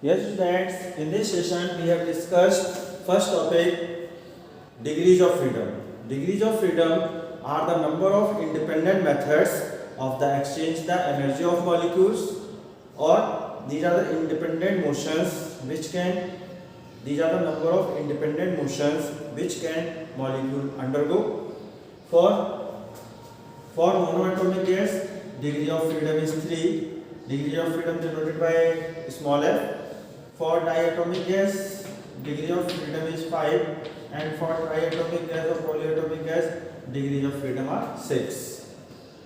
Yes, students, in this session we have discussed first topic, degrees of freedom. Degrees of freedom are the number of independent methods of the exchange the energy of molecules, or these are the independent motions which can these are the number of independent motions which can molecule undergo. For for monoatomic gas, degree of freedom is 3. Degree of freedom denoted by small f. For diatomic gas, degree of freedom is 5, and for triatomic gas or polyatomic gas, degrees of freedom are 6.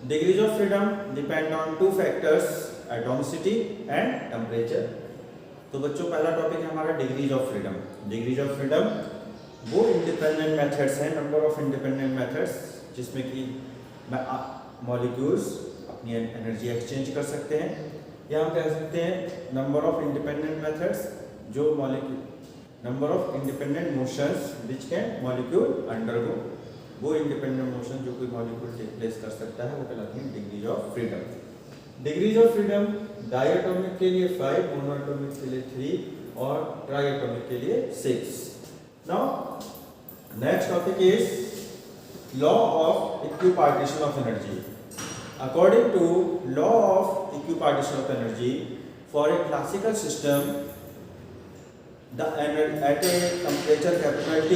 Degrees of freedom depend on two factors, atomicity and temperature. तो बच्चों पहला topic है हमारा degrees of freedom. Degrees of freedom वो independent methods हैं, number of independent methods जिसमें कि molecules अपनी एनर्जी एक्सचेंज कर सकते हैं, या हम कह सकते हैं नंबर ऑफ इंडिपेंडेंट मेथड्स जो molecule number of independent motions which can molecule undergo. वो इंडिपेंडेंट मोशन जो कोई मॉलिक्यूल टेक प्लेस कर सकता है वो कहलाती है degrees of freedom. Degrees of freedom diatomic के लिए 5, मोनोएटोमिक के लिए 3 और ट्राइएटोमिक के लिए 6. Now next topic is law of equipartition of energy. According to law of equipartition of energy, for a classical system, at a temperature capital T,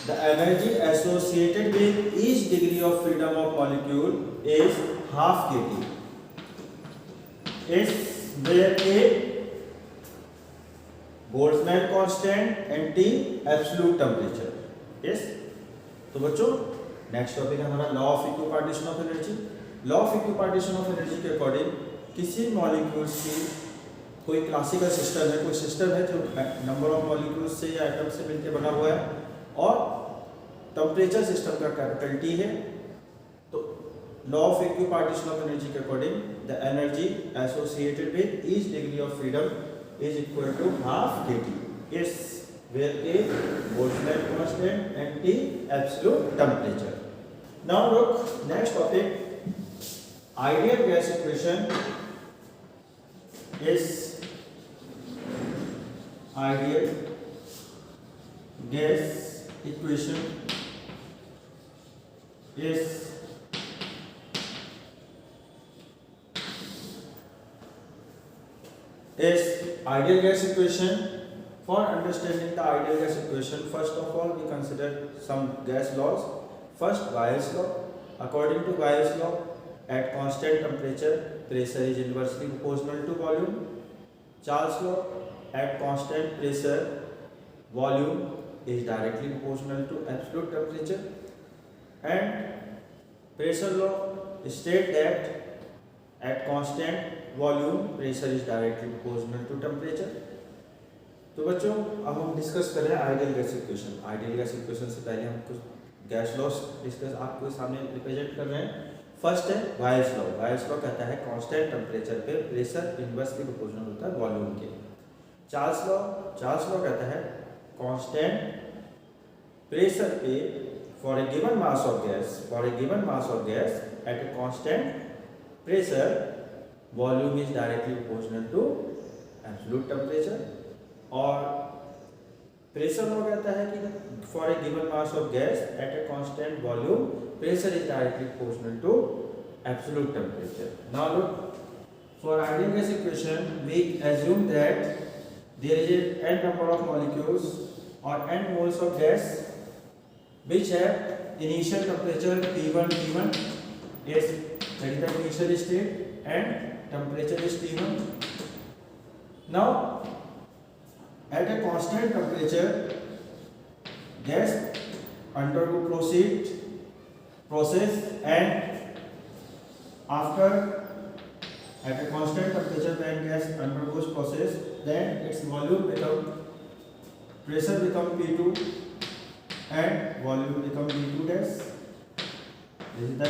the energy associated with each degree of freedom of molecule is half kT. Is where A Boltzmann constant and T absolute temperature. Yes. तो बच्चों next topic है हमारा law of equipartition of energy. Law of equipartition of energy के according किसी molecules की कोई classical system है, कोई सिस्टम है जो नंबर ऑफ मॉलिक्यूल्स से या एटम से मिलकर बना हुआ है और टेम्परेचर सिस्टम का कैपिटल टी है, तो law of equipartition of energy के according the energy associated with each degree of freedom is equal to half kT. इस where A Boltzmann constant and T absolute temperature. Now look, next topic, ideal gas equation is ideal gas equation is ideal gas equation. For understanding the ideal gas equation, first of all we consider some gas laws. First, Wiles law. According to Wiles law, at constant temperature, pressure is inversely proportional to volume. Charles law, at constant pressure, volume is directly proportional to absolute temperature. And pressure law states that at constant volume, pressure is directly proportional to temperature. तो बच्चों अब हम discuss कर रहे हैं ideal gas equation. Ideal gas equation से पहले हम कुछ गैस लॉस डिस्कस आपके सामने रिप्रेजेंट कर रहे हैं. फर्स्ट है वाइल्स लॉ. वाइल्स लॉ कहता है कांस्टेंट टेम्परेचर पे प्रेशर इनवर्सली प्रोपोर्शनल होता है वॉल्यूम के. चार्ल्स लॉ कहता है कांस्टेंट प्रेशर पे for a given mass of gas at a constant pressure volume is directly proportional to absolute temperature. और प्रेशर लॉ कहता है कि for a given mass of gas at a constant volume pressure is directly proportional to absolute temperature. Now look, for ideal gas equation we assume that there is a n number of molecules or n moles of gas which have initial temperature T1 is that is the initial state and temperature is T1. Now at a constant temperature, gas undergo process and after at a constant temperature when gas undergoes process, then its volume pressure become P2 and volume become V2 dash. This is the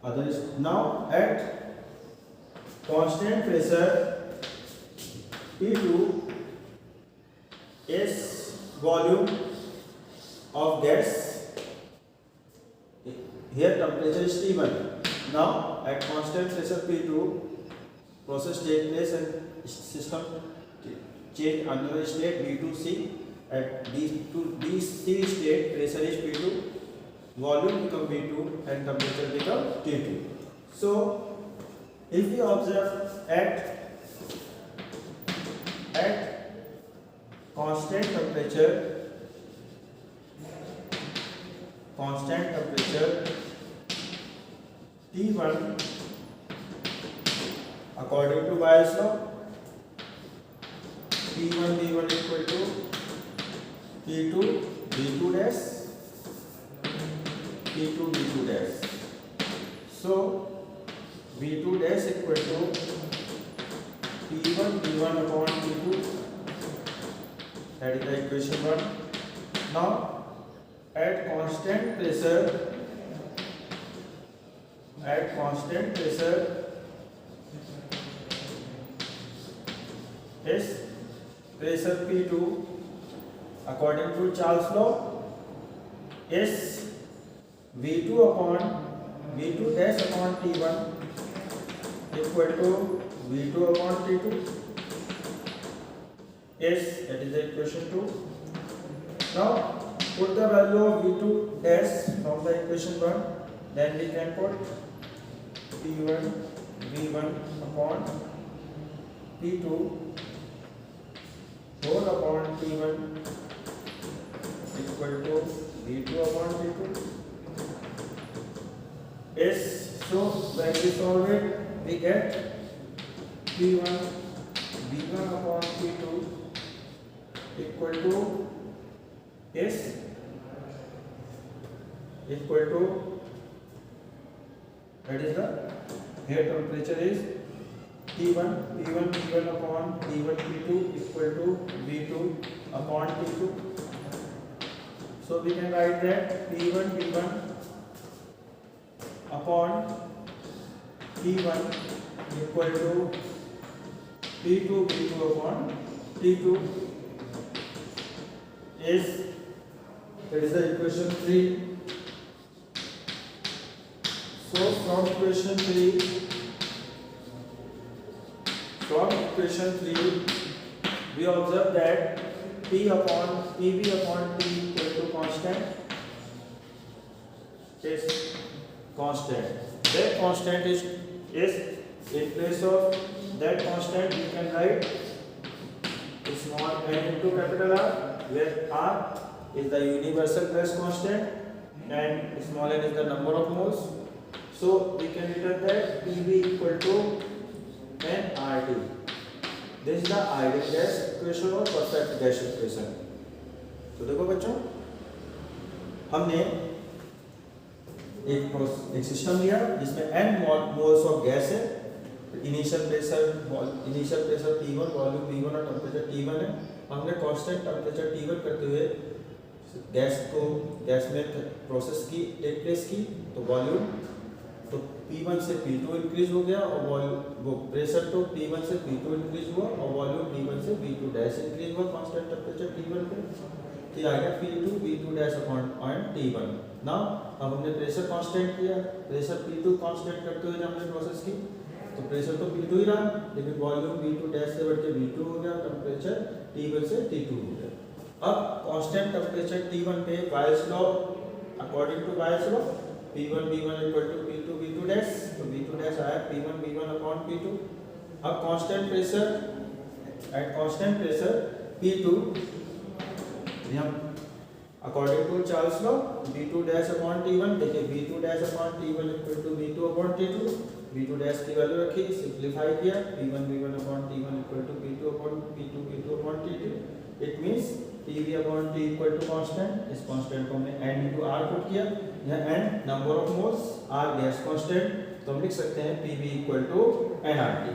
other. Now at constant pressure P2 is volume of gas. Here temperature is T1. Now at constant pressure P2, process take place and system change another state B to C. At B to B C state, pressure is P2, volume become V2, and temperature become T2. So, if we observe at constant temperature T1, according to Bayes law, T1 V1 equal to T2 V2 dash, T2 V2 dash. So V2 dash equal to T1 V1 upon T2. That is the equation 1. Now at constant pressure is pressure P2 according to Charles law is V2 dash upon T1 equal to V2 upon T2. Yes, that is the equation 2. Now put the value of V2 dash from the equation 1, then we can put P1 V1 upon P2 whole upon T1 equal to V2 upon T2. Yes, so when we solve it, we get P1 V1 upon P2 equal to that is the here temperature is T1 P1 V1 upon T1 P2 equal to V2 upon T2. So we can write that P1 V1 upon T1 equal to P2 V2 upon T2 is that is the equation 3. So from equation 3 we observe that P upon PV upon T equal to constant is constant. That constant is in place of that constant we can write small n into capital R, where R is the universal gas constant and small n is the number of moles. So we can write that PV equal to nRT. This is the ideal gas equation और perfect gas equation. तो देखो बच्चों, हमने एक system लिया जिसमें n moles of gas है, initial pressure T1, volume V1 और टेम्परेचर T1 है. हमने कांस्टेंट टेम्परेचर T1 करते हुए गैस में प्रोसेस की टेक प्लेस की, तो वॉल्यूम तो P1 से P2 इंक्रीज हो गया और वो प्रेशर तो P1 से P2 इंक्रीज हुआ और वॉल्यूम V1 से V2 डैश इंक्रीज हुआ कांस्टेंट टेम्परेचर T1 पे. तो आ गया P2 V2 dash upon T1. ना अब हमने प्रेशर कांस्टेंट किया, प्रेशर P2 कांस्टेंट करते हुए हमने प्रोसेस की, तो प्रेशर तो P2 ही रहा, लेकिन वॉल्यूम V2 डैश से बढ़ के V2 हो गया, टेम्परेचर T1 से T2 हो गया. अब कांस्टेंट टेम्परेचर T1 पे Boyle's law, according to Boyle's law P1 V1 equal to P2 V2 dash, तो V2 डैश आया P1 V1 अपॉन P2. अब कांस्टेंट प्रेशर P2 हम according to Charles law V2 dash upon T1, देखिए V2 dash upon T1 equal to V2 upon T2. V2 dash की value रखी, simplify किया, P1 V1 upon T1 equal to P2 upon P2 V2 upon T2. It means PV upon T equal to constant. इस constant को हमने n into R put किया, यह n number of moles, R gas constant, तो हम लिख सकते हैं PV equal to nRT.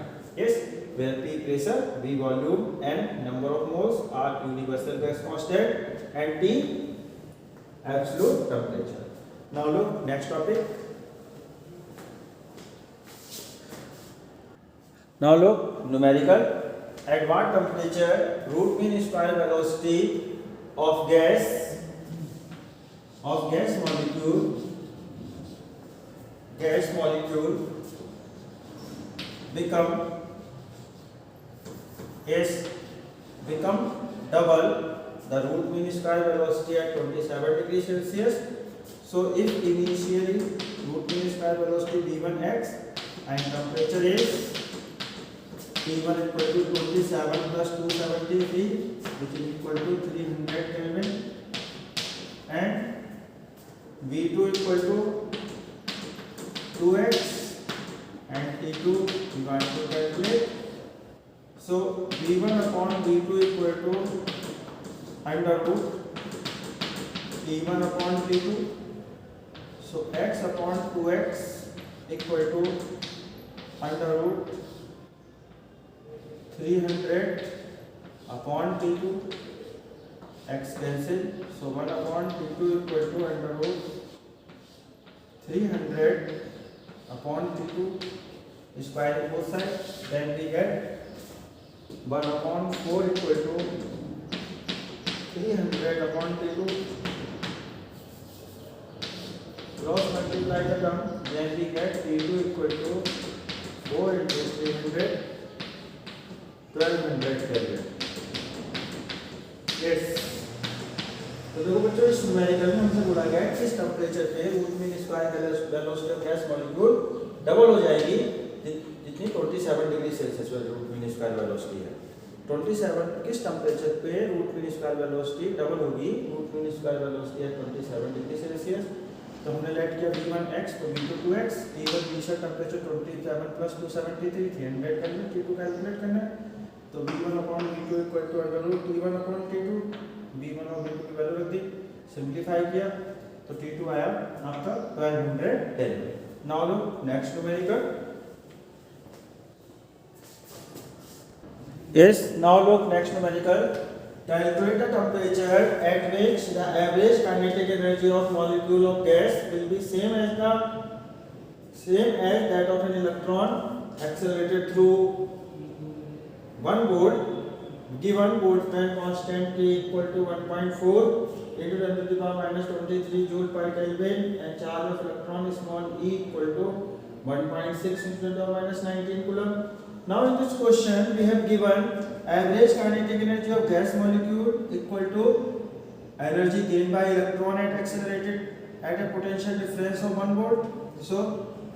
Yes, where P pressure, V volume, n number of moles, R universal gas constant, and T absolute temperature. Now look, next topic. Now look, numerical. At what temperature root mean spiral velocity of gas molecule become is become double the root mean square velocity at 27 degrees Celsius. So if initially root mean square velocity v1x and temperature is T1 equal to 27 plus 273 which is equal to 300 Kelvin and V2 equal to 2x and T2 we want to calculate. So V1 upon V2 equal to under root T1 upon T2. So x upon 2x equal to under root 300 upon T2. X cancel. So 1 upon T2 equal to under root 300 upon T2 square both sides. Then we get 1 upon 4 equal to 300 upon T2. Cross multiply the term. Then we get T2 equal to 4 into 300 1200 Kelvin. Yes. तो देखो बच्चों इस numerical में हमसे बोला गया है कि इस टेम्परेचर पे root mean square velocity of gas molecule double हो जाएगी जितनी 27 डिग्री सेल्सियस पर रूट मीन स्क्वायर वेलोसिटी है। 27 किस टेम्परेचर पे root mean square velocity double होगी? रूट मीन स्क्वायर वेलोसिटी है 27 डिग्री सेल्सियस। तो हमने लेट किया v1x तो v2 2x, T1 initial temperature 27 plus 273 300 करना, T2 कैलकुलेट करना है। तो v1 upon v2 equal to under root T1 upon T2, v1 और v2 की वैल्यू रख दी, सिंपलीफाई किया तो T2 आया आपका 1200 kelvin. Now look next numerical. Yes, now look next numerical. Calculate the temperature at which the average kinetic energy of molecule of gas will be same as that of an electron accelerated through one bolt. Given Boltzmann constant K equal to 1.4 into 10 to the power minus 23 joule per Kelvin and charge of electron small e equal to 1.6 into 10 to the power minus 19 coulomb. Now in this question we have given average kinetic energy of gas molecule equal to energy gained by electron at a potential difference of 1 volt. So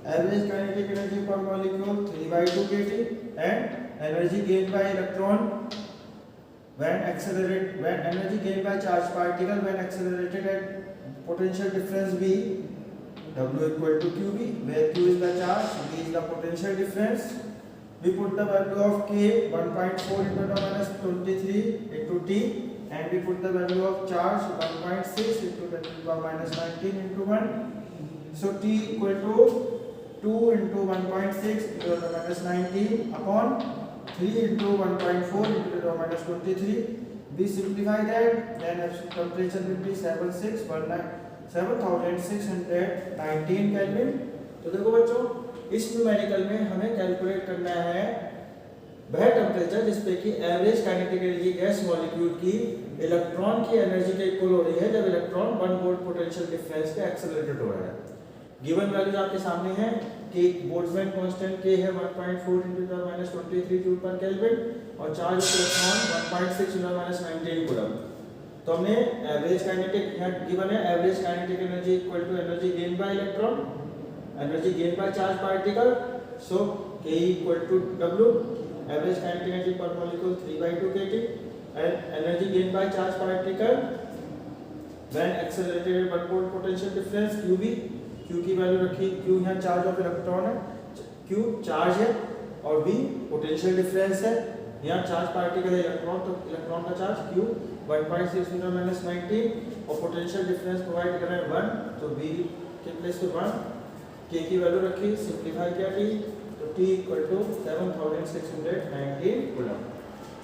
average kinetic energy per molecule 3/2 kT and energy gained by electron when energy gained by charged particle when accelerated at potential difference V, W equal to QV, where Q is the charge, V is the potential difference. We put the value of K 1.4 into 10 minus 23 into T, and we put the value of charge 1.6 into 10 to the power minus 19 into 1. So T equal to 2 into 1.6 into 10 minus 19 upon 3 into 1.4 into 10 minus 23. We simplify that, then absolute temperature will be 7619 Kelvin. तो देखो बच्चों इस numerical में हमें calculate करना है वह temperature जिसपे कि average kinetic energy gas molecule की इलेक्ट्रॉन की एनर्जी के इक्वल हो रही है जब इलेक्ट्रॉन 1 वोल्ट पोटेंशियल डिफरेंस पे एक्सेलरेटेड हो रहा है। गिवन वैल्यूज आपके सामने है कि बोल्ट्जमैन कांस्टेंट K है 1.4 into 10 minus 23 जूल पर केल्विन और charge of electron 1.6 into 10 minus 19 coulomb. तो हमने एवरेज काइनेटिक यहाँ गिवन है average kinetic energy equal to energy gain by electron, energy gained by charged particle. So K equal to W, average kinetic energy per molecule 3/2 kT, and energy gained by charged particle when accelerated at 1 volt potential difference QV, Q की value रखी, Q यहाँ charge of electron है, Q charge है और V potential difference है, यहाँ charge particle है electron तो इलेक्ट्रॉन का चार्ज Q 1.6 into minus 19 और पोटेंशियल डिफरेंस प्रोवाइड कर रहे हैं 1 तो V के प्लेस पे 1, K की वैल्यू रखी, सिंपलीफाई किया T तो T equal to 7619 coulomb.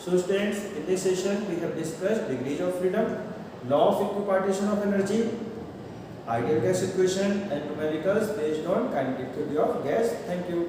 So students, in this session we have discussed degrees of freedom, law of equipartition of energy, ideal gas equation and numericals based on kinetic theory of gas. Thank you.